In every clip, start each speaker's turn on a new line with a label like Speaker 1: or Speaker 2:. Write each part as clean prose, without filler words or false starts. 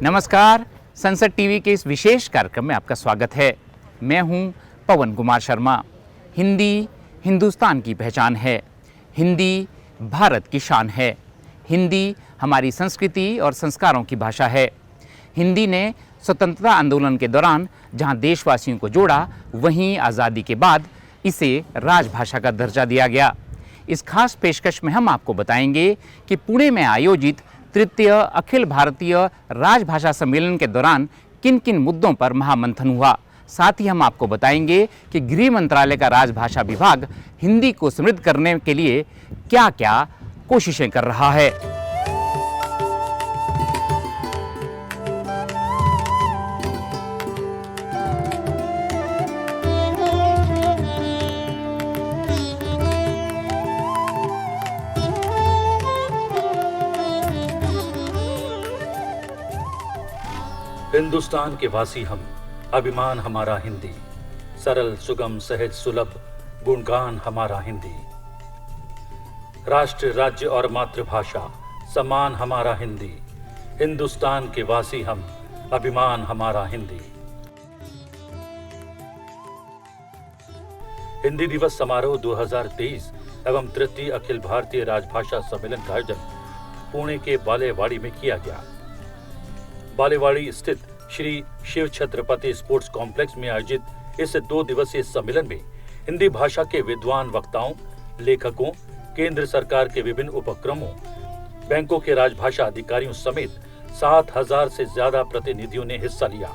Speaker 1: नमस्कार, संसद टीवी के इस विशेष कार्यक्रम में आपका स्वागत है। मैं हूं पवन कुमार शर्मा। हिंदी हिंदुस्तान की पहचान है, हिंदी भारत की शान है, हिंदी हमारी संस्कृति और संस्कारों की भाषा है। हिंदी ने स्वतंत्रता आंदोलन के दौरान जहां देशवासियों को जोड़ा, वहीं आज़ादी के बाद इसे राजभाषा का दर्जा दिया गया। इस खास पेशकश में हम आपको बताएंगे कि पुणे में आयोजित तृतीय अखिल भारतीय राजभाषा सम्मेलन के दौरान किन किन मुद्दों पर महामंथन हुआ। साथ ही हम आपको बताएंगे कि गृह मंत्रालय का राजभाषा विभाग हिंदी को समृद्ध करने के लिए क्या क्या कोशिशें कर रहा है।
Speaker 2: हिंदुस्तान के वासी हम, अभिमान हमारा हिंदी, सरल सुगम सहज सुलभ गुणगान हमारा हिंदी। राष्ट्र राज्य और मातृभाषा समान हमारा हिंदी, हिंदुस्तान के वासी हम, अभिमान हमारा हिंदी। हिंदी दिवस समारोह 2023 एवं तृतीय अखिल भारतीय राजभाषा सम्मेलन का आयोजन पुणे के बालेवाड़ी में किया गया। बालेवाड़ी स्थित श्री शिव छत्रपति स्पोर्ट्स कॉम्प्लेक्स में आयोजित इस 2 दिवसीय सम्मेलन में हिंदी भाषा के विद्वान वक्ताओं, लेखकों, केंद्र सरकार के विभिन्न उपक्रमों, बैंकों के राजभाषा अधिकारियों समेत 7,000 से ज्यादा प्रतिनिधियों ने हिस्सा लिया।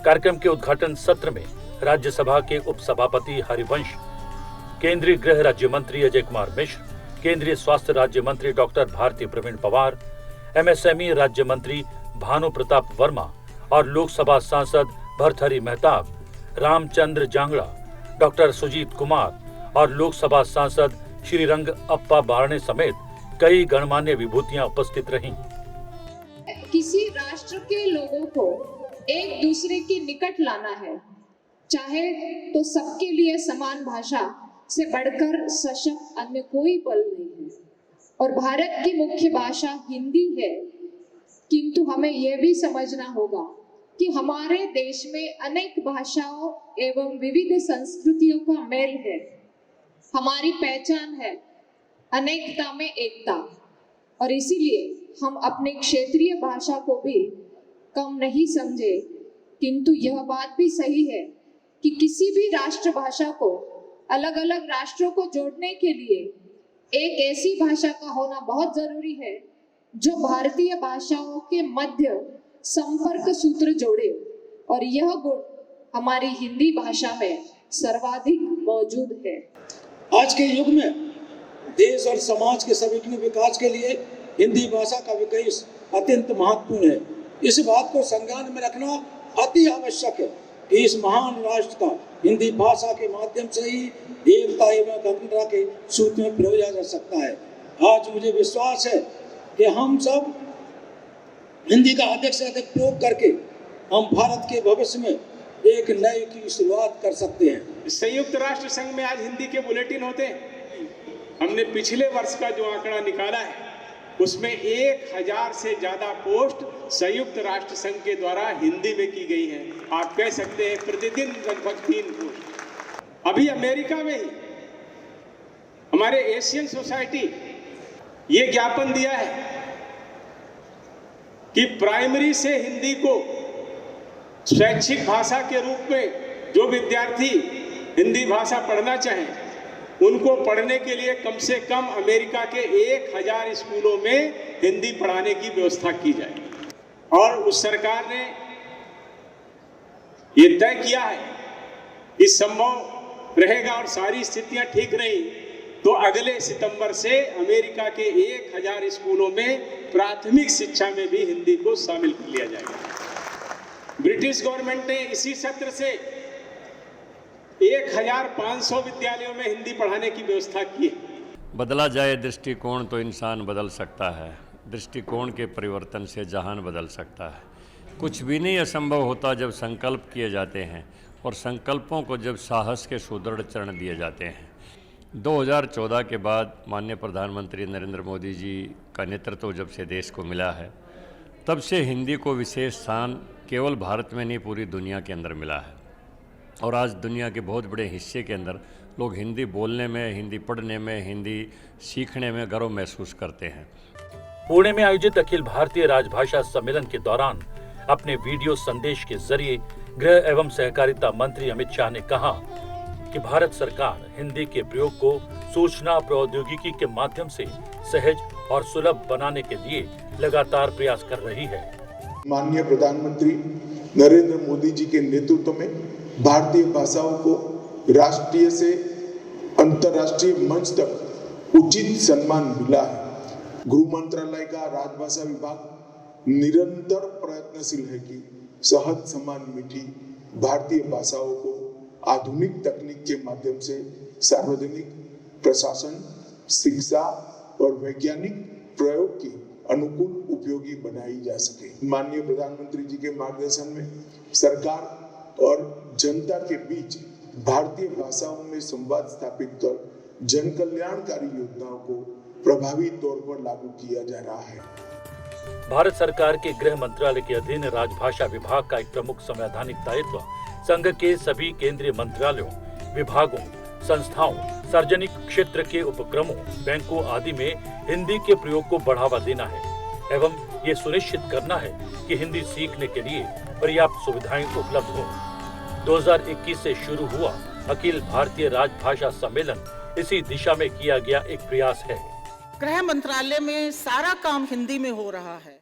Speaker 2: कार्यक्रम के उद्घाटन सत्र में राज्यसभा के उपसभापति हरिवंश, केंद्रीय गृह राज्य मंत्री अजय कुमार मिश्र, केंद्रीय स्वास्थ्य राज्य मंत्री डॉक्टर भारती प्रवीण पवार, MSME राज्य मंत्री भानु प्रताप वर्मा और लोकसभा सांसद भर्तृहरि मेहताब, रामचंद्र जांगड़ा, डॉक्टर सुजीत कुमार और लोकसभा सांसद श्रीरंग अप्पा बारणे समेत कई गणमान्य विभूतियां उपस्थित रहीं।
Speaker 3: किसी राष्ट्र के लोगों को एक दूसरे के निकट लाना है, चाहे तो सबके लिए समान भाषा से बढ़कर सशक्त अन्य कोई बल नहीं है। और भारत की मुख्य भाषा हिंदी है, किंतु हमें यह भी समझना होगा कि हमारे देश में अनेक भाषाओं एवं विविध संस्कृतियों का मेल है। हमारी पहचान है अनेकता में एकता, और इसीलिए हम अपनी क्षेत्रीय भाषा को भी कम नहीं समझे। किंतु यह बात भी सही है कि किसी भी राष्ट्रभाषा को अलग अलग राष्ट्रों को जोड़ने के लिए एक ऐसी भाषा का होना बहुत जरूरी है जो भारतीय भाषाओं के मध्य संपर्क सूत्र जोड़े, और यह गुण हमारी हिंदी भाषा में सर्वाधिक मौजूद है।
Speaker 4: आज के युग में देश और समाज के सर्वजनीय विकास के लिए हिंदी भाषा का विकास अत्यंत महत्वपूर्ण है। इस बात को संज्ञान में रखना अति आवश्यक है कि इस महान राष्ट्र का हिंदी भाषा के माध्यम से ही एकता एवं अखंडता के सूत्र में पिरोया जा सकता है। आज मुझे विश्वास है कि हम सब हिंदी का अधिक से अधिक प्रयोग करके हम भारत के भविष्य में एक नए की शुरुआत कर सकते हैं।
Speaker 5: संयुक्त राष्ट्र संघ में आज हिंदी के बुलेटिन होते हैं। हमने पिछले वर्ष का जो आंकड़ा निकाला है उसमें 1,000 से ज्यादा पोस्ट संयुक्त राष्ट्र संघ के द्वारा हिंदी में की गई है। आप कह सकते हैं प्रतिदिन लगभग 3 पोस्ट। अभी अमेरिका में ही हमारे एशियन सोसाइटी ये ज्ञापन दिया है कि प्राइमरी से हिंदी को स्वैच्छिक भाषा के रूप में जो विद्यार्थी हिंदी भाषा पढ़ना चाहें उनको पढ़ने के लिए कम से कम अमेरिका के 1,000 स्कूलों में हिंदी पढ़ाने की व्यवस्था की जाए। और उस सरकार ने ये तय किया है कि संभव रहेगा और सारी स्थितियां ठीक रही तो अगले सितंबर से अमेरिका के 1,000 स्कूलों में प्राथमिक शिक्षा में भी हिंदी को शामिल कर लिया जाएगा। ब्रिटिश गवर्नमेंट ने इसी सत्र से 1,500 विद्यालयों में हिंदी पढ़ाने की व्यवस्था की है।
Speaker 6: बदला जाए दृष्टिकोण तो इंसान बदल सकता है, दृष्टिकोण के परिवर्तन से जहान बदल सकता है। कुछ भी नहीं असंभव होता जब संकल्प किए जाते हैं और संकल्पों को जब साहस के सुदृढ़ चरण दिए जाते हैं। 2014 के बाद माननीय प्रधानमंत्री नरेंद्र मोदी जी का नेतृत्व जब से देश को मिला है, तब से हिंदी को विशेष स्थान केवल भारत में नहीं पूरी दुनिया के अंदर मिला है और आज दुनिया के बहुत बड़े हिस्से के अंदर लोग हिंदी बोलने में, हिंदी पढ़ने में, हिंदी सीखने में गर्व महसूस करते हैं।
Speaker 2: पुणे में आयोजित अखिल भारतीय राजभाषा सम्मेलन के दौरान अपने वीडियो संदेश के जरिए गृह एवं सहकारिता मंत्री अमित शाह ने कहा कि भारत सरकार हिंदी के प्रयोग को सूचना प्रौद्योगिकी के माध्यम से सहज और सुलभ बनाने के लिए लगातार प्रयास कर रही है।
Speaker 7: माननीय प्रधानमंत्री नरेंद्र मोदी जी के नेतृत्व में भारतीय भाषाओं को राष्ट्रीय से अंतर्राष्ट्रीय मंच तक उचित सम्मान मिला है। गृह मंत्रालय का राजभाषा विभाग निरंतर प्रयत्नशील है कि सहज समान मीठी भारतीय भाषाओं को आधुनिक तकनीक के माध्यम से सार्वजनिक प्रशासन, शिक्षा और वैज्ञानिक प्रयोग के अनुकूल उपयोगी बनाई जा सके। माननीय प्रधानमंत्री जी के मार्गदर्शन में सरकार और जनता के बीच भारतीय भाषाओं में संवाद स्थापित कर जन कल्याणकारी योजनाओं को प्रभावी तौर पर लागू किया जा रहा है।
Speaker 2: भारत सरकार के गृह मंत्रालय के अधीन राजभाषा विभाग का एक प्रमुख संवैधानिक दायित्व संघ के सभी केंद्रीय मंत्रालयों, विभागों, संस्थाओं, सार्वजनिक क्षेत्र के उपक्रमों, बैंकों आदि में हिंदी के प्रयोग को बढ़ावा देना है एवं ये सुनिश्चित करना है कि हिंदी सीखने के लिए पर्याप्त सुविधाएं उपलब्ध हों। 2021 से शुरू हुआ अखिल भारतीय राजभाषा सम्मेलन इसी दिशा में किया गया एक प्रयास है।
Speaker 8: गृह मंत्रालय में सारा काम हिंदी में हो रहा है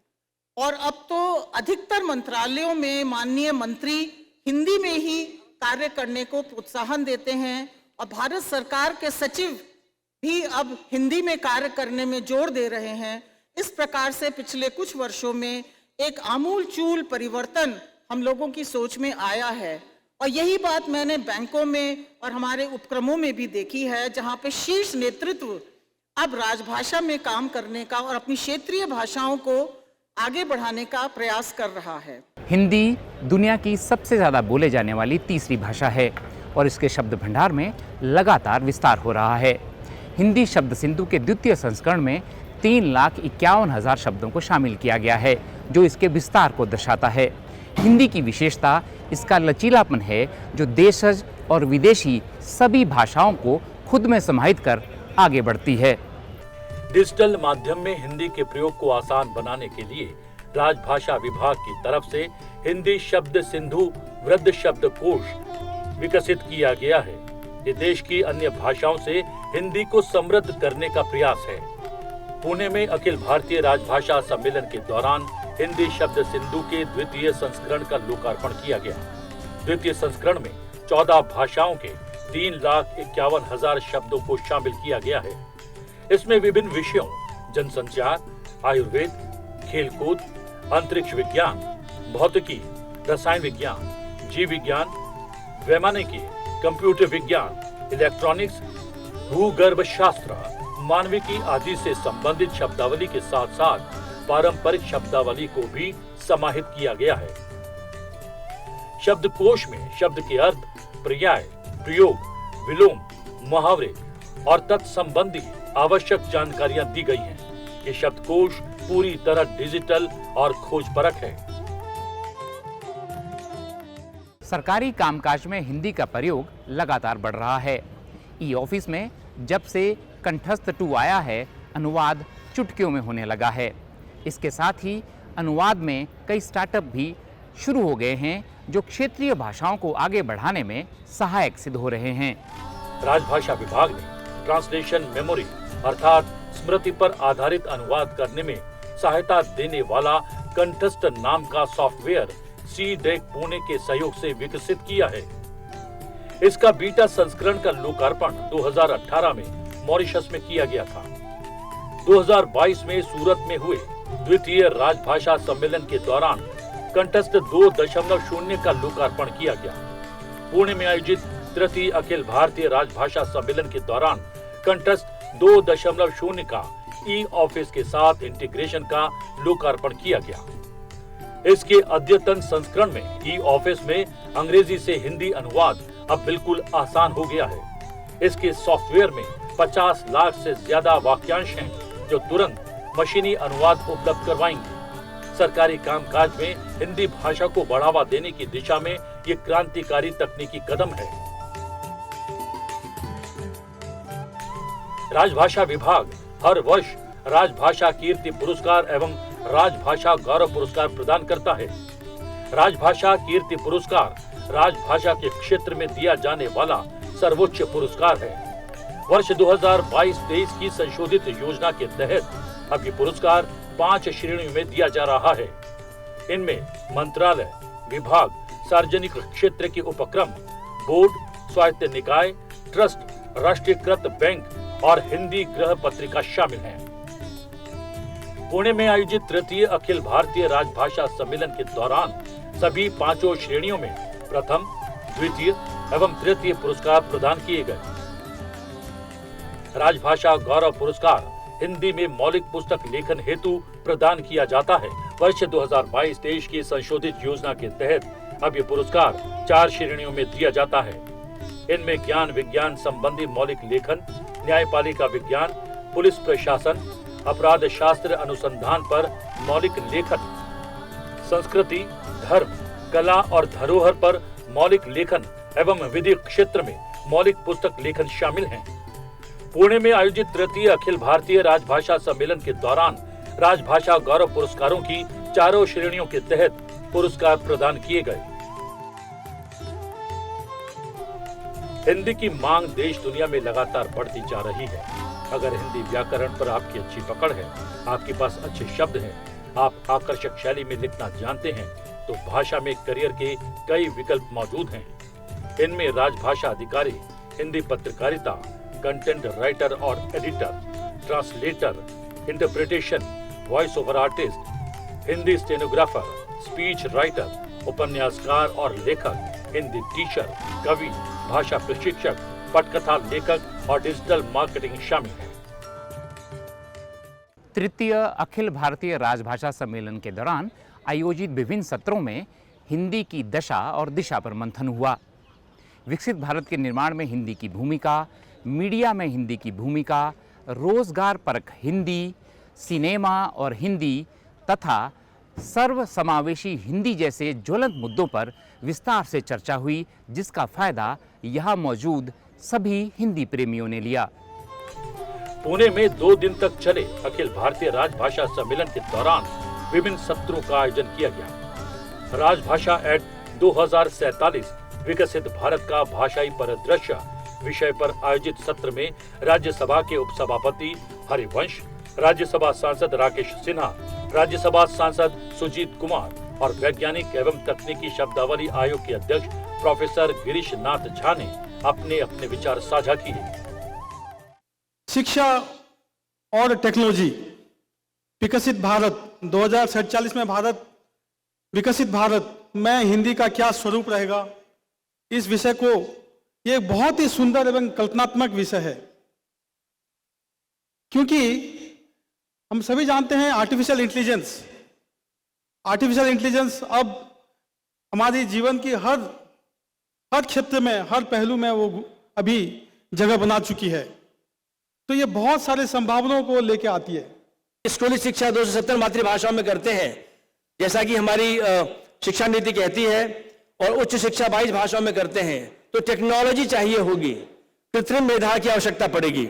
Speaker 8: और अब तो अधिकतर मंत्रालयों में माननीय मंत्री हिंदी में ही कार्य करने को प्रोत्साहन देते हैं और भारत सरकार के सचिव भी अब हिंदी में कार्य करने में जोर दे रहे हैं। इस प्रकार से पिछले कुछ वर्षों में एक आमूलचूल परिवर्तन हम लोगों की सोच में आया है और यही बात मैंने बैंकों में और हमारे उपक्रमों में भी देखी है, जहां पे शीर्ष नेतृत्व अब राजभाषा में काम करने का और अपनी क्षेत्रीय भाषाओं को आगे बढ़ाने का प्रयास कर रहा है।
Speaker 1: हिंदी दुनिया की सबसे ज़्यादा बोले जाने वाली तीसरी भाषा है और इसके शब्द भंडार में लगातार विस्तार हो रहा है। हिंदी शब्द सिंधु के द्वितीय संस्करण में 3,51,000 शब्दों को शामिल किया गया है, जो इसके विस्तार को दर्शाता है। हिंदी की विशेषता इसका लचीलापन है, जो देशज और विदेशी सभी भाषाओं को खुद में समाहित कर आगे बढ़ती है।
Speaker 2: डिजिटल माध्यम में हिंदी के प्रयोग को आसान बनाने के लिए राजभाषा विभाग की तरफ से हिंदी शब्द सिंधु वृद्ध शब्दकोश विकसित किया गया है। ये देश की अन्य भाषाओं से हिंदी को समृद्ध करने का प्रयास है। पुणे में अखिल भारतीय राजभाषा सम्मेलन के दौरान हिंदी शब्द सिंधु के द्वितीय संस्करण का लोकार्पण किया गया। द्वितीय संस्करण में 14 भाषाओं के 3,51,000 शब्दों को शामिल किया गया है। इसमें विभिन्न विषयों जनसंचार, आयुर्वेद, खेलकूद, अंतरिक्ष विज्ञान, भौतिकी, रसायन विज्ञान, जीव विज्ञान, वैमानिकी, कंप्यूटर विज्ञान, इलेक्ट्रॉनिक्स, भूगर्भ शास्त्र, मानविकी आदि से संबंधित शब्दावली के साथ साथ पारंपरिक शब्दावली को भी समाहित किया गया है। शब्दकोश में शब्द के अर्थ, पर्याय, प्रयोग, विलोम, मुहावरे और तत्संबंधी आवश्यक जानकारियां दी गई हैं। ये शब्दकोश पूरी तरह डिजिटल और खोजपरक है।
Speaker 1: सरकारी कामकाज में हिंदी का प्रयोग लगातार बढ़ रहा है। ई ऑफिस में जब से कंठस्थ 2 आया है, अनुवाद चुटकियों में होने लगा है। इसके साथ ही अनुवाद में कई स्टार्टअप भी शुरू हो गए हैं, जो क्षेत्रीय भाषाओं को आगे बढ़ाने में सहायक सिद्ध हो रहे हैं।
Speaker 2: राजभाषा विभाग ने ट्रांसलेशन मेमोरी अर्थात स्मृति पर आधारित अनुवाद करने में सहायता देने वाला कंठस्थ नाम का सॉफ्टवेयर सी-डेक पुणे के सहयोग से विकसित किया है। इसका बीटा संस्करण का लोकार्पण 2018 में मॉरिशस में किया गया था। 2022 में सूरत में हुए द्वितीय राजभाषा सम्मेलन के दौरान कंठस्थ 2.0 का लोकार्पण किया गया। पुणे में आयोजित तृतीय अखिल भारतीय राजभाषा सम्मेलन के दौरान कंठस्थ 2.0 का ई ऑफिस के साथ इंटीग्रेशन का लोकार्पण किया गया। इसके अद्यतन संस्करण में ई ऑफिस में अंग्रेजी से हिंदी अनुवाद अब बिल्कुल आसान हो गया है। इसके सॉफ्टवेयर में 50 लाख से ज्यादा वाक्यांश हैं, जो तुरंत मशीनी अनुवाद उपलब्ध करवाएंगे। सरकारी कामकाज में हिंदी भाषा को बढ़ावा देने की दिशा में ये क्रांतिकारी तकनीकी कदम है। राजभाषा विभाग हर वर्ष राजभाषा कीर्ति पुरस्कार एवं राजभाषा गौरव पुरस्कार प्रदान करता है। राजभाषा कीर्ति पुरस्कार राजभाषा के क्षेत्र में दिया जाने वाला सर्वोच्च पुरस्कार है। वर्ष 2022-23 की संशोधित योजना के तहत अब ये पुरस्कार 5 श्रेणियों में दिया जा रहा है। इनमें मंत्रालय, विभाग, सार्वजनिक क्षेत्र के उपक्रम, बोर्ड, स्वायत्त निकाय, ट्रस्ट, राष्ट्रीयकृत बैंक और हिंदी गृह पत्रिका शामिल हैं। पुणे में आयोजित तृतीय अखिल भारतीय राजभाषा सम्मेलन के दौरान सभी 5 श्रेणियों में प्रथम, द्वितीय एवं तृतीय पुरस्कार प्रदान किए गए। राजभाषा गौरव पुरस्कार हिंदी में मौलिक पुस्तक लेखन हेतु प्रदान किया जाता है। वर्ष 2022-23 की संशोधित योजना के तहत अब ये पुरस्कार 4 श्रेणियों में दिया जाता है। इनमें ज्ञान विज्ञान संबंधी मौलिक लेखन, न्यायपालिका विज्ञान, पुलिस प्रशासन, अपराध शास्त्र अनुसंधान पर मौलिक लेखन, संस्कृति, धर्म, कला और धरोहर पर मौलिक लेखन एवं विधि क्षेत्र में मौलिक पुस्तक लेखन शामिल हैं। पुणे में आयोजित तृतीय अखिल भारतीय राजभाषा सम्मेलन के दौरान राजभाषा गौरव पुरस्कारों की 4 श्रेणियों के तहत पुरस्कार प्रदान किए गए। हिंदी की मांग देश दुनिया में लगातार बढ़ती जा रही है। अगर हिंदी व्याकरण पर आपकी अच्छी पकड़ है, आपके पास अच्छे शब्द हैं, आप आकर्षक शैली में लिखना जानते हैं, तो भाषा में करियर के कई विकल्प मौजूद हैं। इनमें राजभाषा अधिकारी, हिंदी पत्रकारिता, कंटेंट राइटर और editor, translator, interpretation, voice over artist, Hindi stenographer, speech writer, उपन्यासकार और लेखक, हिंदी टीचर, कवि, भाषा प्रशिक्षक, पटकथा लेखक और डिजिटल मार्केटिंग शामिल है।
Speaker 1: तृतीय अखिल भारतीय राजभाषा सम्मेलन के दौरान आयोजित विभिन्न सत्रों में हिंदी की दशा और दिशा पर मंथन हुआ। विकसित भारत के निर्माण में हिंदी की भूमिका, मीडिया में हिंदी की भूमिका, रोजगार परक हिंदी, सिनेमा और हिंदी तथा सर्वसमावेशी हिंदी जैसे ज्वलंत मुद्दों पर विस्तार से चर्चा हुई, जिसका फायदा यहाँ मौजूद सभी हिंदी प्रेमियों ने लिया।
Speaker 2: पुणे में 2 दिन तक चले अखिल भारतीय राजभाषा सम्मेलन के दौरान विभिन्न सत्रों का आयोजन किया गया। राजभाषा एक्ट 2047 विकसित भारत का भाषाई परिदृश्य विषय पर आयोजित सत्र में राज्यसभा के उपसभापति हरिवंश, राज्यसभा सांसद राकेश सिन्हा, राज्यसभा सांसद सुजीत कुमार और वैज्ञानिक एवं तकनीकी शब्दावली आयोग के अध्यक्ष प्रोफेसर गिरीश नाथ झा ने अपने अपने विचार साझा किए।
Speaker 9: शिक्षा और टेक्नोलॉजी, विकसित भारत 2047 में भारत, विकसित भारत में हिंदी का क्या स्वरूप रहेगा, इस विषय को ये बहुत ही सुंदर एवं कल्पनात्मक विषय है। क्योंकि हम सभी जानते हैं आर्टिफिशियल इंटेलिजेंस अब हमारे जीवन की हर क्षेत्र में, हर पहलू में वो अभी जगह बना चुकी है। तो ये बहुत सारे संभावनाओं को लेके आती है।
Speaker 10: स्कूली शिक्षा 270 मातृभाषाओं में करते हैं, जैसा कि हमारी शिक्षा नीति कहती है, और उच्च शिक्षा 22 भाषाओं में करते हैं। तो टेक्नोलॉजी चाहिए होगी, कृत्रिम मेधा की आवश्यकता पड़ेगी।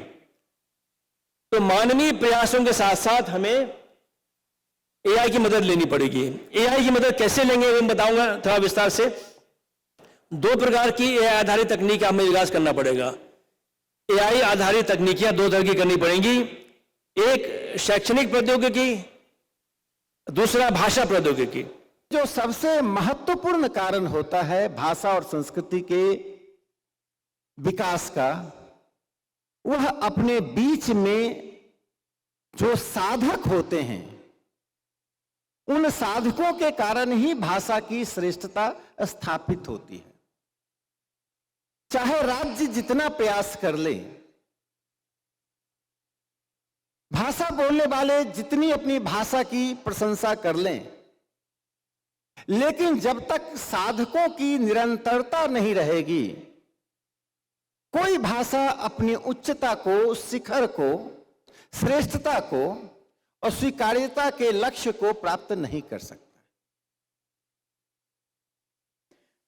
Speaker 10: तो मानवीय प्रयासों के साथ साथ हमें एआई की मदद लेनी पड़ेगी। एआई की मदद कैसे लेंगे वो मैं बताऊंगा थोड़ा विस्तार से। 2 प्रकार की एआई आधारित तकनीक हमें विकास करना पड़ेगा। एआई आधारित तकनीकियां 2 तरह की करनी पड़ेंगी, एक शैक्षणिक प्रौद्योगिकी, दूसरा भाषा प्रौद्योगिकी।
Speaker 11: जो सबसे महत्वपूर्ण कारण होता है भाषा और संस्कृति के विकास का, वह अपने बीच में जो साधक होते हैं, उन साधकों के कारण ही भाषा की श्रेष्ठता स्थापित होती है। चाहे राज्य जितना प्रयास कर ले, भाषा बोलने वाले जितनी अपनी भाषा की प्रशंसा कर लें, लेकिन जब तक साधकों की निरंतरता नहीं रहेगी, कोई भाषा अपनी उच्चता को, शिखर को, श्रेष्ठता को और स्वीकार्यता के लक्ष्य को प्राप्त नहीं कर सकता।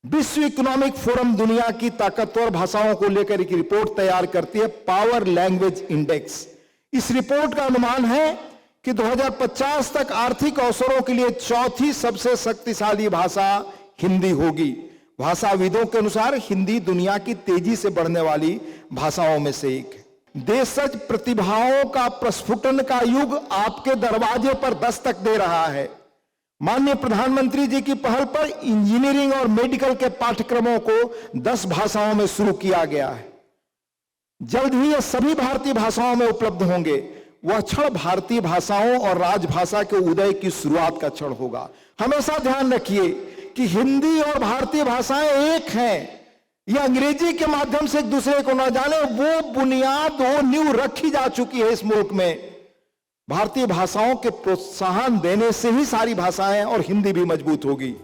Speaker 11: विश्व इकोनॉमिक फोरम दुनिया की ताकतवर भाषाओं को लेकर एक रिपोर्ट तैयार करती है, पावर लैंग्वेज इंडेक्स। इस रिपोर्ट का अनुमान है कि 2050 तक आर्थिक अवसरों के लिए चौथी सबसे शक्तिशाली भाषा हिंदी होगी। भाषाविदों के अनुसार हिंदी दुनिया की तेजी से बढ़ने वाली भाषाओं में से एक है। देशज प्रतिभाओं का प्रस्फुटन का युग आपके दरवाजे पर दस्तक दे रहा है। माननीय प्रधानमंत्री जी की पहल पर इंजीनियरिंग और मेडिकल के पाठ्यक्रमों को 10 भाषाओं में शुरू किया गया है। जल्द ही ये सभी भारतीय भाषाओं में उपलब्ध होंगे। वह क्षण भारतीय भाषाओं और राजभाषा के उदय की शुरुआत का क्षण होगा। हमेशा ध्यान रखिए कि हिंदी और भारतीय भाषाएं एक हैं। यह अंग्रेजी के माध्यम से एक दूसरे को न जाने, वो बुनियाद, वो नींव रखी जा चुकी है इस मुल्क में। भारतीय भाषाओं के प्रोत्साहन देने से ही सारी भाषाएं और हिंदी भी मजबूत होगी।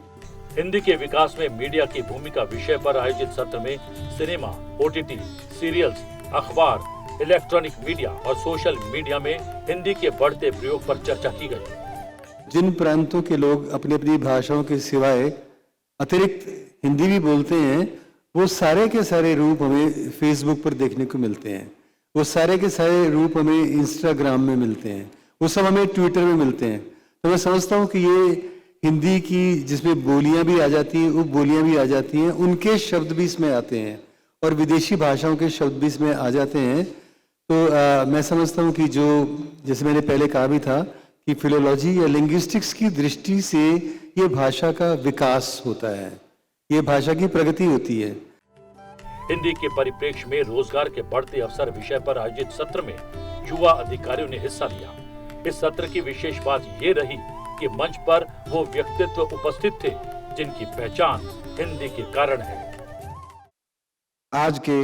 Speaker 2: हिंदी के विकास में मीडिया की भूमिका विषय पर आयोजित सत्र में सिनेमा, OTT, सीरियल्स, अखबार, इलेक्ट्रॉनिक मीडिया और सोशल मीडिया में हिंदी के बढ़ते प्रयोग पर चर्चा की गई।
Speaker 12: जिन प्रांतों के लोग अपनी अपनी भाषाओं के सिवाय अतिरिक्त हिंदी भी बोलते हैं, वो सारे के सारे रूप हमें फेसबुक पर देखने को मिलते हैं। वो सारे के सारे रूप हमें इंस्टाग्राम में मिलते हैं, वो सब हमें ट्विटर में मिलते हैं। तो मैं समझता हूँ कि ये हिंदी की जिसमें बोलियां भी आ जाती हैं, वो बोलियां भी आ जाती हैं, उनके शब्द भी इसमें आते हैं और विदेशी भाषाओं के शब्द भी इसमें आ जाते हैं। तो मैं समझता हूँ कि जो, जैसे मैंने पहले कहा भी था कि फिलोलॉजी या लिंग्विस्टिक्स की दृष्टि से ये भाषा का विकास होता है, ये भाषा की प्रगति होती है।
Speaker 2: हिंदी के परिप्रेक्ष्य में रोजगार के बढ़ते अवसर विषय पर आयोजित सत्र में युवा अधिकारियों ने हिस्सा लिया। इस सत्र की विशेष बात ये रही कि मंच पर वो व्यक्तित्व उपस्थित थे जिनकी पहचान हिंदी के कारण है।
Speaker 11: आज के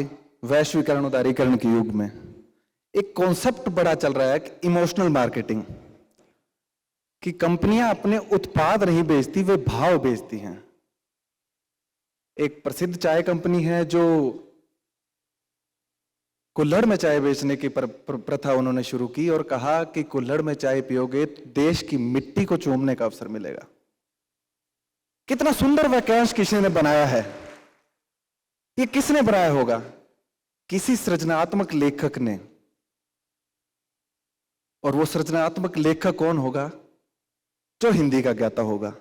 Speaker 11: वैश्वीकरण उदारीकरण के युग में एक कॉन्सेप्ट बड़ा चल रहा है कि इमोशनल मार्केटिंग, कि कंपनियां अपने उत्पाद नहीं बेचती, वे भाव बेचती हैं। एक प्रसिद्ध चाय कंपनी है जो कुल्हड़ में चाय बेचने की प्रथा उन्होंने शुरू की और कहा कि कुल्हड़ में चाय पियोगे तो देश की मिट्टी को चूमने का अवसर मिलेगा। कितना सुंदर वाक्यांश किसी ने बनाया है। ये किसने बनाया होगा? किसी सृजनात्मक लेखक ने। और वो सृजनात्मक लेखक कौन होगा? जो हिंदी का ज्ञाता होगा।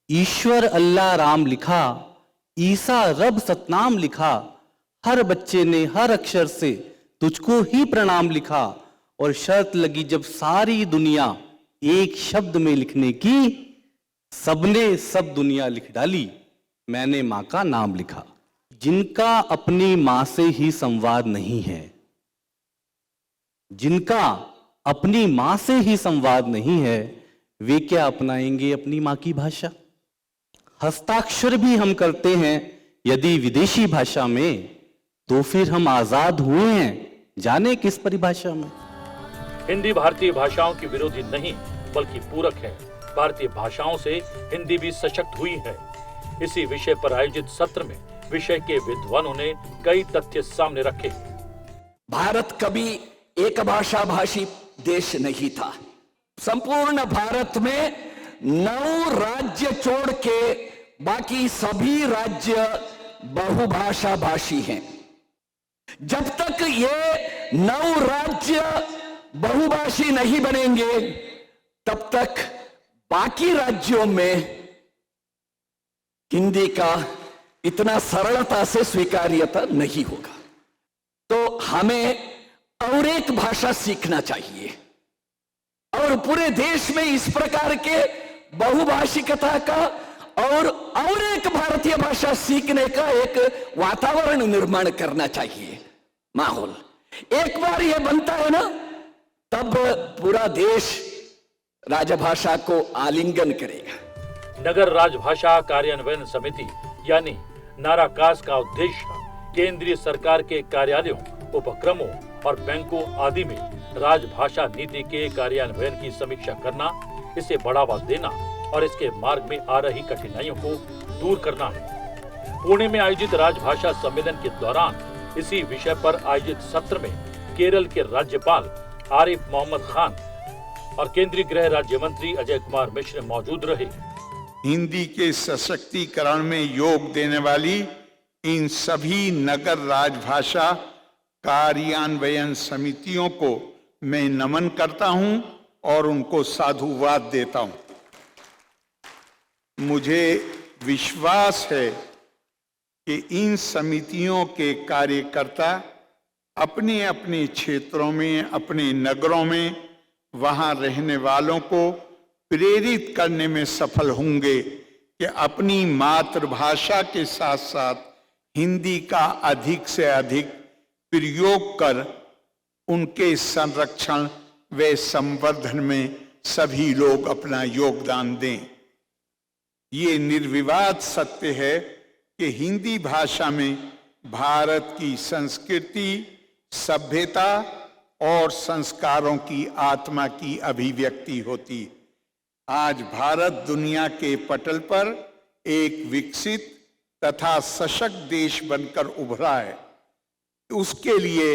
Speaker 13: ईश्वर अल्लाह राम लिखा, ईसा रब सतनाम लिखा, हर बच्चे ने हर अक्षर से तुझको ही प्रणाम लिखा, और शर्त लगी जब सारी दुनिया एक शब्द में लिखने की, सबने सब दुनिया लिख डाली, मैंने मां का नाम लिखा। जिनका अपनी मां से ही संवाद नहीं है, जिनका अपनी मां से ही संवाद नहीं है, वे क्या अपनाएंगे अपनी मां की भाषा? हस्ताक्षर भी हम करते हैं यदि विदेशी भाषा में, तो फिर हम आजाद हुए हैं जाने किस परिभाषा में।
Speaker 2: हिंदी भारतीय भाषाओं की विरोधी नहीं बल्कि पूरक है। भारतीय भाषाओं से हिंदी भी सशक्त हुई है। इसी विषय पर आयोजित सत्र में विषय के विद्वानों ने कई तथ्य सामने रखे।
Speaker 14: भारत कभी एक भाषा भाषी देश नहीं था। संपूर्ण भारत में 9 राज्य छोड़ के बाकी सभी राज्य बहुभाषा भाषी हैं। जब तक ये 9 राज्य बहुभाषी नहीं बनेंगे, तब तक बाकी राज्यों में हिंदी का इतना सरलता से स्वीकार्यता नहीं होगा। तो हमें और एक भाषा सीखना चाहिए और पूरे देश में इस प्रकार के बहुभाषिकता का और एक भारतीय भाषा सीखने का एक वातावरण निर्माण करना चाहिए, माहौल। एक बार यह बनता है ना, तब पूरा देश राजभाषा को आलिंगन करेगा।
Speaker 2: नगर राजभाषा कार्यान्वयन समिति यानी नाराकास का उद्देश्य केंद्रीय सरकार के कार्यालयों, उपक्रमों और बैंकों आदि में राजभाषा नीति के कार्यान्वयन की समीक्षा करना, इसे बढ़ावा देना और इसके मार्ग में आ रही कठिनाइयों को दूर करना है। पुणे में आयोजित राजभाषा सम्मेलन के दौरान इसी विषय पर आयोजित सत्र में केरल के राज्यपाल आरिफ मोहम्मद खान, और केंद्रीय गृह राज्य मंत्री अजय कुमार मिश्र मौजूद रहे।
Speaker 15: हिंदी के सशक्तिकरण में योग देने वाली इन सभी नगर राजभाषा कार्यान्वयन समितियों को मैं नमन करता हूं और उनको साधुवाद देता हूं। मुझे विश्वास है कि इन समितियों के कार्यकर्ता अपने अपने क्षेत्रों में, अपने नगरों में वहां रहने वालों को प्रेरित करने में सफल होंगे कि अपनी मातृभाषा के साथ साथ हिंदी का अधिक से अधिक प्रयोग कर उनके संरक्षण व संवर्धन में सभी लोग अपना योगदान दें। ये निर्विवाद सत्य है कि हिंदी भाषा में भारत की संस्कृति, सभ्यता और संस्कारों की आत्मा की अभिव्यक्ति होती। आज भारत दुनिया के पटल पर एक विकसित तथा सशक्त देश बनकर उभरा है। उसके लिए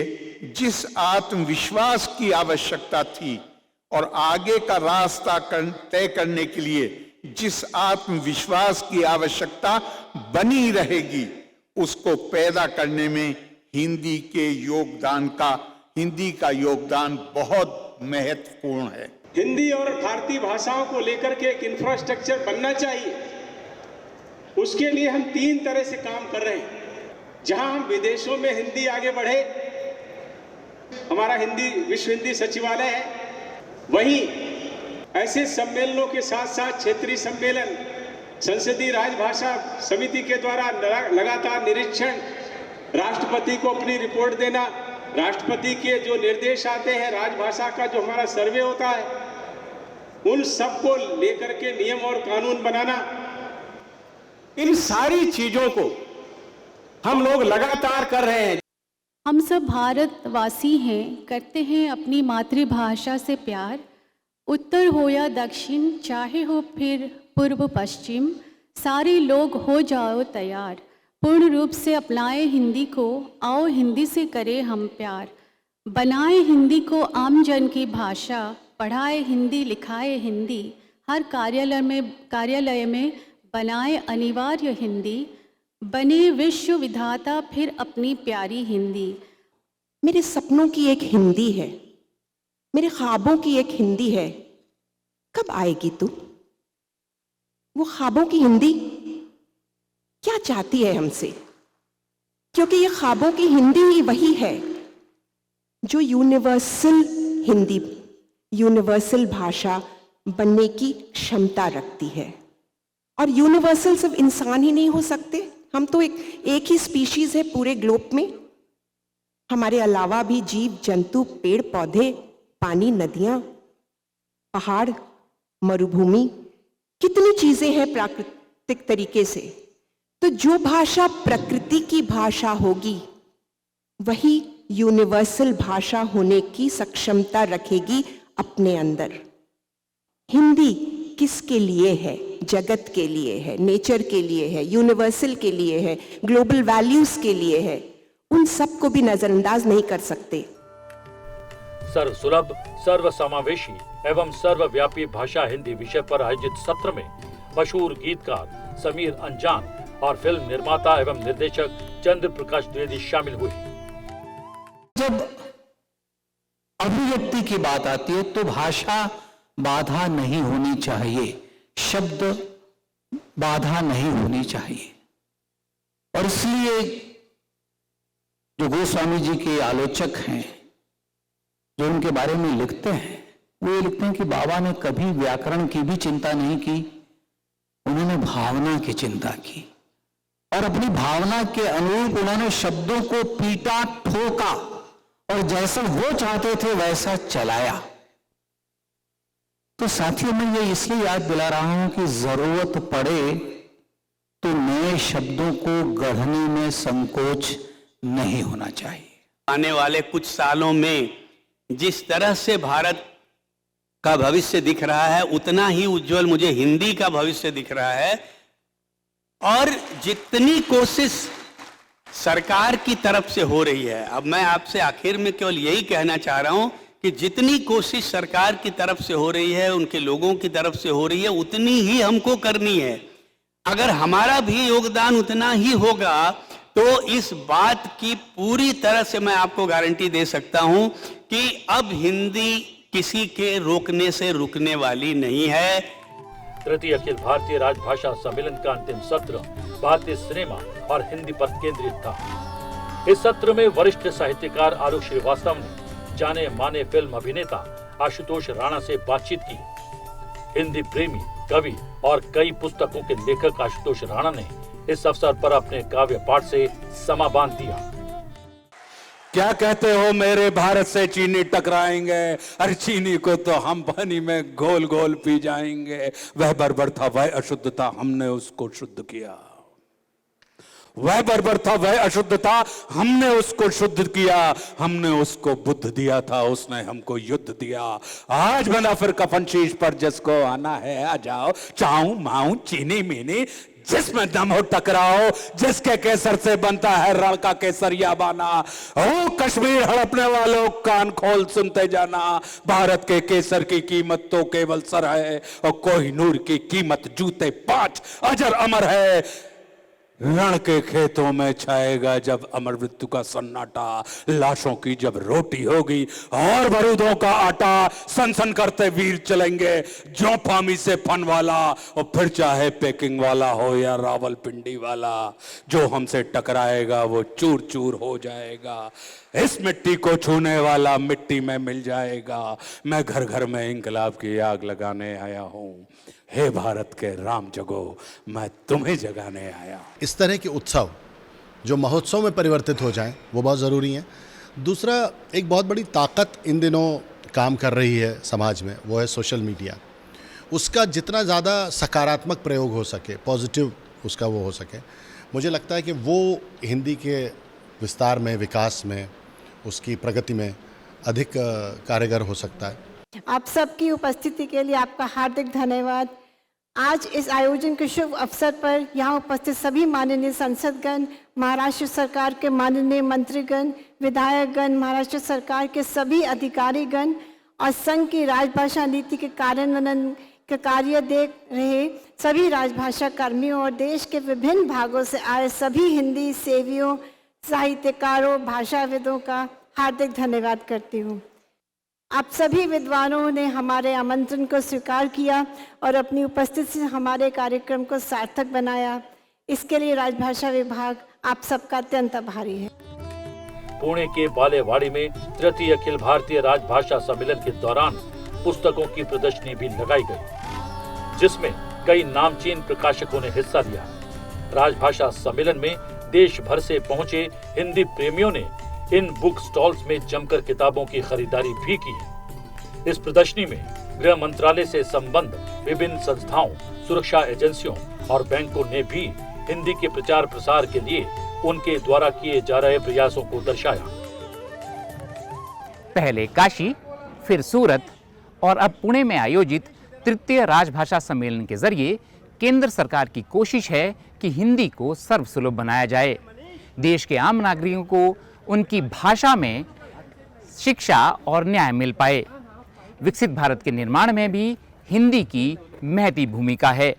Speaker 15: जिस आत्मविश्वास की आवश्यकता थी और आगे का रास्ता तय करने के लिए जिस आत्मविश्वास की आवश्यकता बनी रहेगी, उसको पैदा करने में हिंदी का योगदान बहुत महत्वपूर्ण है।
Speaker 5: हिंदी और भारतीय भाषाओं को लेकर के एक इंफ्रास्ट्रक्चर बनना चाहिए। उसके लिए हम 3 तरह से काम कर रहे हैं। जहां हम विदेशों में हिंदी आगे बढ़े, हमारा विश्व हिंदी सचिवालय है, वहीं ऐसे सम्मेलनों के साथ साथ क्षेत्रीय सम्मेलन, संसदीय राजभाषा समिति के द्वारा लगातार निरीक्षण, राष्ट्रपति को अपनी रिपोर्ट देना, राष्ट्रपति के जो निर्देश आते हैं, राजभाषा का जो हमारा सर्वे होता है, उन सब को लेकर के नियम और कानून बनाना, इन सारी चीजों को हम लोग लगातार कर रहे हैं।
Speaker 16: हम सब भारतवासी हैं, करते हैं अपनी मातृभाषा से प्यार। उत्तर हो या दक्षिण, चाहे हो फिर पूर्व पश्चिम, सारे लोग हो जाओ तैयार। पूर्ण रूप से अपनाए हिंदी को, आओ हिंदी से करें हम प्यार। बनाए हिंदी को आम जन की भाषा, पढ़ाए हिंदी, लिखाए हिंदी। हर कार्यालय में बनाए अनिवार्य हिंदी। बने विश्व विधाता फिर अपनी प्यारी हिंदी।
Speaker 17: मेरे सपनों की एक हिंदी है, मेरे ख्वाबों की एक हिंदी है, कब आएगी तू? वो ख्वाबों की हिंदी क्या चाहती है हमसे? क्योंकि ये ख्वाबों की हिंदी ही वही है जो यूनिवर्सल हिंदी, यूनिवर्सल भाषा बनने की क्षमता रखती है। और यूनिवर्सल सिर्फ इंसान ही नहीं हो सकते, हम तो एक ही स्पीशीज है पूरे ग्लोब में। हमारे अलावा भी जीव जंतु, पेड़ पौधे, पानी, नदियां, पहाड़, मरुभूमि, कितनी चीजें हैं प्राकृतिक तरीके से। तो जो भाषा प्रकृति की भाषा होगी वही यूनिवर्सल भाषा होने की सक्षमता रखेगी अपने अंदर। हिंदी किसके लिए है? जगत के लिए है, नेचर के लिए है, यूनिवर्सल के लिए है, ग्लोबल वैल्यूज के लिए है। उन सब को भी नजरअंदाज नहीं कर सकते।
Speaker 2: सर्वसुलभ, सर्वसमावेशी एवं सर्वव्यापी भाषा हिंदी विषय पर आयोजित सत्र में मशहूर गीतकार समीर अंजान और फिल्म निर्माता एवं निर्देशक चंद्र प्रकाश द्विवेदी शामिल हुए।
Speaker 13: जब अभिव्यक्ति की बात आती है तो भाषा बाधा नहीं होनी चाहिए, शब्द बाधा नहीं होनी चाहिए। और इसलिए जो गोस्वामी जी के आलोचक हैं, जो उनके बारे में लिखते हैं, वो ये लिखते हैं कि बाबा ने कभी व्याकरण की भी चिंता नहीं की, उन्होंने भावना की चिंता की और अपनी भावना के अनुरूप उन्होंने शब्दों को पीटा, ठोका और जैसा वो चाहते थे वैसा चलाया। तो साथियों, मैं ये इसलिए याद दिला रहा हूं कि जरूरत पड़े तो नए शब्दों को गढ़ने में संकोच नहीं होना चाहिए।
Speaker 18: आने वाले कुछ सालों में जिस तरह से भारत का भविष्य दिख रहा है, उतना ही उज्जवल मुझे हिंदी का भविष्य दिख रहा है। और जितनी कोशिश सरकार की तरफ से हो रही है, अब मैं आपसे आखिर में केवल यही कहना चाह रहा हूं कि जितनी कोशिश सरकार की तरफ से हो रही है, उनके लोगों की तरफ से हो रही है, उतनी ही हमको करनी है। अगर हमारा भी योगदान उतना ही होगा तो इस बात की पूरी तरह से मैं आपको गारंटी दे सकता हूं कि अब हिंदी किसी के रोकने से रुकने वाली नहीं है।
Speaker 2: तृतीय अखिल भारतीय राजभाषा सम्मेलन का अंतिम सत्र भारतीय सिनेमा और हिंदी पर केंद्रित था। इस सत्र में वरिष्ठ साहित्यकार आलोक श्रीवास्तव ने जाने माने फिल्म अभिनेता आशुतोष राणा से बातचीत की। हिंदी प्रेमी, कवि और कई पुस्तकों के लेखक आशुतोष राणा ने इस अवसर पर अपने काव्य पाठ से समा बांध दिया।
Speaker 19: क्या कहते हो मेरे भारत से चीनी टकराएंगे, अरे चीनी को तो हम पानी में घोल घोल पी जाएंगे। वह बर्बर था, वह अशुद्ध था, हमने उसको शुद्ध किया। वह बर्बर था, वह अशुद्ध था, हमने उसको शुद्ध किया। हमने उसको बुद्ध दिया था, उसने हमको युद्ध दिया। आज बना फिर कफन शीश पर, जिसको आना है आ जाओ। चाऊ माऊ चीनी मीनी जिसमें दम हो टकराओ, जिसके केसर से बनता है रण का केसरिया बाना। ओ कश्मीर हड़पने वालों, कान खोल सुनते जाना। भारत के केसर की कीमत तो केवल सर है, और कोहिनूर की कीमत जूते 5 अजर अमर है। रण के खेतों में छाएगा जब अमर मृत्यु का सन्नाटा। लाशों की जब रोटी होगी और बारूदों का आटा, सनसन करते वीर चलेंगे जो फामी से फन वाला। और फिर चाहे पेकिंग वाला हो या रावलपिंडी वाला, जो हमसे टकराएगा वो चूर चूर हो जाएगा। इस मिट्टी को छूने वाला मिट्टी में मिल जाएगा। मैं घर घर में इंकलाब की आग लगाने आया हूं। हे भारत के राम जगो, मैं तुम्हें जगाने आया।
Speaker 20: इस तरह के उत्सव जो महोत्सव में परिवर्तित हो जाएं, वो बहुत ज़रूरी है। दूसरा, एक बहुत बड़ी ताकत इन दिनों काम कर रही है समाज में, वो है सोशल मीडिया। उसका जितना ज़्यादा सकारात्मक प्रयोग हो सके, पॉजिटिव उसका वो हो सके, मुझे लगता है कि वो हिंदी के विस्तार में, विकास में, उसकी प्रगति में अधिक कारगर हो सकता है।
Speaker 21: आप सबकी उपस्थिति के लिए आपका हार्दिक धन्यवाद। आज इस आयोजन के शुभ अवसर पर यहाँ उपस्थित सभी माननीय सांसदगण, महाराष्ट्र सरकार के माननीय मंत्रीगण, विधायकगण, महाराष्ट्र सरकार के सभी अधिकारीगण और संघ की राजभाषा नीति के कार्यान्वयन के कार्य देख रहे सभी राजभाषा कर्मियों और देश के विभिन्न भागों से आए सभी हिंदी सेवियों, साहित्यकारों, भाषाविदों का हार्दिक धन्यवाद करती हूँ। आप सभी विद्वानों ने हमारे आमंत्रण को स्वीकार किया और अपनी उपस्थिति से हमारे कार्यक्रम को सार्थक बनाया। इसके लिए राजभाषा विभाग आप सबका अत्यंत आभारी है।
Speaker 2: पुणे के बालेवाड़ी में तृतीय अखिल भारतीय राजभाषा सम्मेलन के दौरान पुस्तकों की प्रदर्शनी भी लगाई गई, जिसमें कई नामचीन प्रकाशकों ने हिस्सा लिया। राजभाषा सम्मेलन में देश भर से पहुंचे हिंदी प्रेमियों ने इन बुक स्टॉल्स में जमकर किताबों की खरीदारी भी की। इस प्रदर्शनी में गृह मंत्रालय से संबद्ध विभिन्न संस्थाओं, सुरक्षा एजेंसियों और बैंकों ने भी हिंदी के प्रचार प्रसार के लिए उनके द्वारा किए जा रहे प्रयासों को दर्शाया।
Speaker 1: पहले काशी, फिर सूरत और अब पुणे में आयोजित तृतीय राजभाषा सम्मेलन के जरिए केंद्र सरकार की कोशिश है कि हिंदी को सर्वसुलभ बनाया जाए। देश के आम नागरिकों को उनकी भाषा में शिक्षा और न्याय मिल पाए। विकसित भारत के निर्माण में भी हिंदी की महती भूमिका है।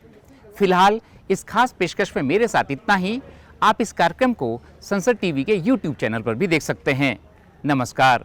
Speaker 1: फिलहाल इस खास पेशकश में मेरे साथ इतना ही। आप इस कार्यक्रम को संसद टीवी के YouTube चैनल पर भी देख सकते हैं। नमस्कार।